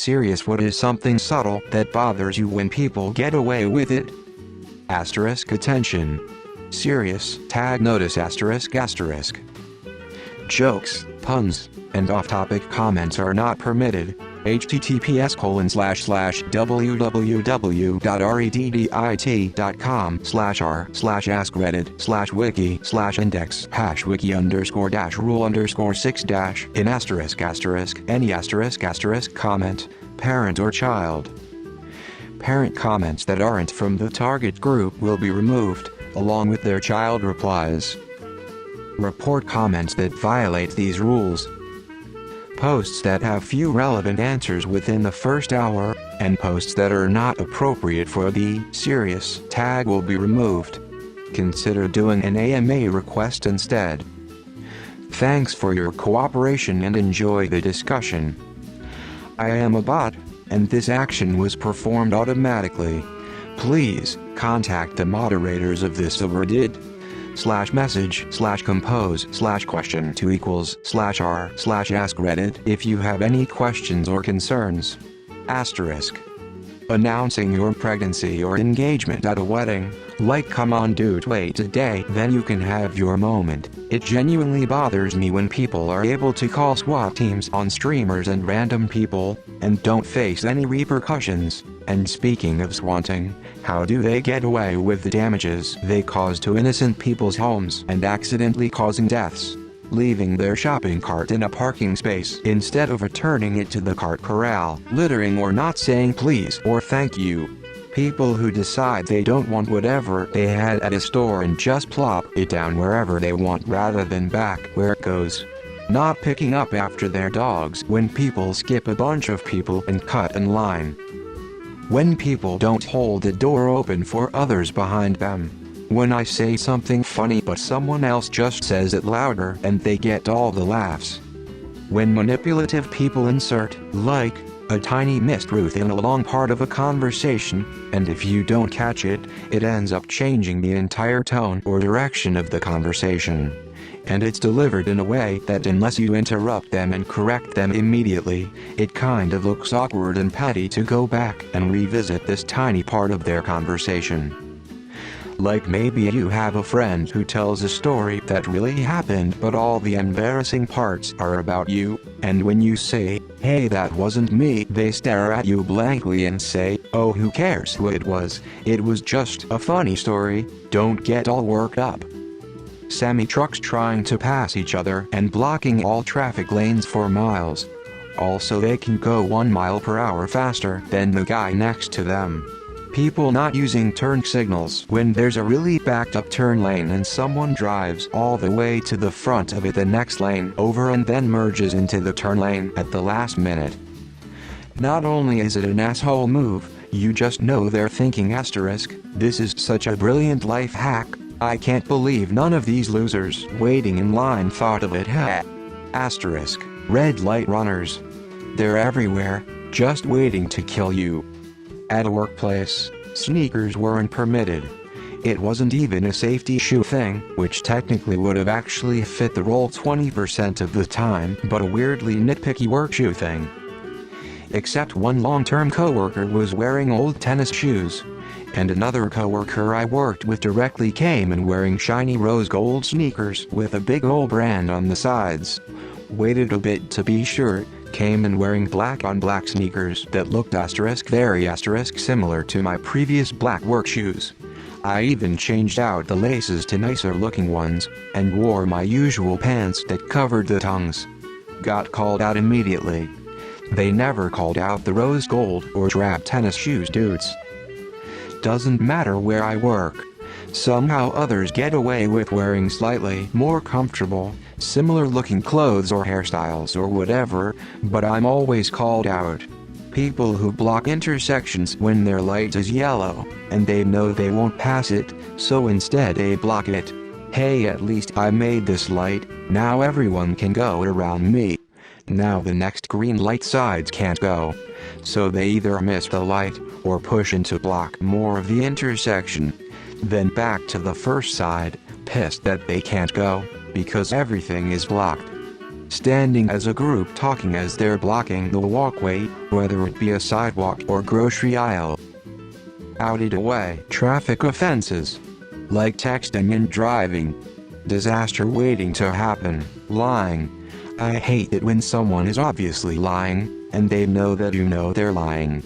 Serious, what is something subtle that bothers you when people get away with it? Asterisk attention. Serious tag notice asterisk asterisk. Jokes, puns, and off-topic comments are not permitted. https://www.reddit.com/r/askreddit/wiki/index #wiki_rule_6- in any comment, parent or child. Parent comments that aren't from the target group will be removed, along with their child replies. Report comments that violate these rules. Posts that have few relevant answers within the first hour, and posts that are not appropriate for the serious tag will be removed. Consider doing an AMA request instead. Thanks for your cooperation and enjoy the discussion. I am a bot, and this action was performed automatically. Please contact the moderators of this subreddit. /message/compose/question2=r/askreddit if you have any questions or concerns. Asterisk. Announcing your pregnancy or engagement at a wedding, like come on dude wait a day then you can have your moment. It genuinely bothers me when people are able to call SWAT teams on streamers and random people, and don't face any repercussions. And speaking of swatting, how do they get away with the damages they cause to innocent people's homes and accidentally causing deaths? Leaving their shopping cart in a parking space instead of returning it to the cart corral, littering or not saying please or thank you. People who decide they don't want whatever they had at a store and just plop it down wherever they want rather than back where it goes. Not picking up after their dogs when people skip a bunch of people and cut in line. When people don't hold the door open for others behind them. When I say something funny but someone else just says it louder and they get all the laughs. When manipulative people insert, like, a tiny mistruth in a long part of a conversation, and if you don't catch it, it ends up changing the entire tone or direction of the conversation. And it's delivered in a way that unless you interrupt them and correct them immediately, it kind of looks awkward and petty to go back and revisit this tiny part of their conversation. Like maybe you have a friend who tells a story that really happened but all the embarrassing parts are about you, and when you say, "Hey, that wasn't me," they stare at you blankly and say, "Oh, who cares who it was just a funny story, don't get all worked up." Semi-trucks trying to pass each other and blocking all traffic lanes for miles. Also they can go 1 mile per hour faster than the guy next to them. People not using turn signals when there's a really backed up turn lane and someone drives all the way to the front of it the next lane over and then merges into the turn lane at the last minute. Not only is it an asshole move, you just know they're thinking asterisk, this is such a brilliant life hack, I can't believe none of these losers waiting in line thought of it. Asterisk, red light runners. They're everywhere, just waiting to kill you. At a workplace, sneakers weren't permitted. It wasn't even a safety shoe thing, which technically would have actually fit the role 20% of the time, but a weirdly nitpicky work shoe thing. Except one long-term coworker was wearing old tennis shoes. And another coworker I worked with directly came in wearing shiny rose gold sneakers with a big old brand on the sides. Waited a bit to be sure, came in wearing black on black sneakers that looked very similar to my previous black work shoes. I even changed out the laces to nicer looking ones, and wore my usual pants that covered the tongues. Got called out immediately. They never called out the rose gold or drab tennis shoes dudes. Doesn't matter where I work. Somehow others get away with wearing slightly more comfortable, similar looking clothes or hairstyles or whatever, but I'm always called out. People who block intersections when their light is yellow, and they know they won't pass it, so instead they block it. Hey, at least I made this light, now everyone can go around me. Now the next green light sides can't go. So they either miss the light, or push into block more of the intersection. Then back to the first side, pissed that they can't go, because everything is blocked. Standing as a group talking as they're blocking the walkway, whether it be a sidewalk or grocery aisle. Out it away. Traffic offenses. Like texting and driving. Disaster waiting to happen. Lying. I hate it when someone is obviously lying, and they know that you know they're lying.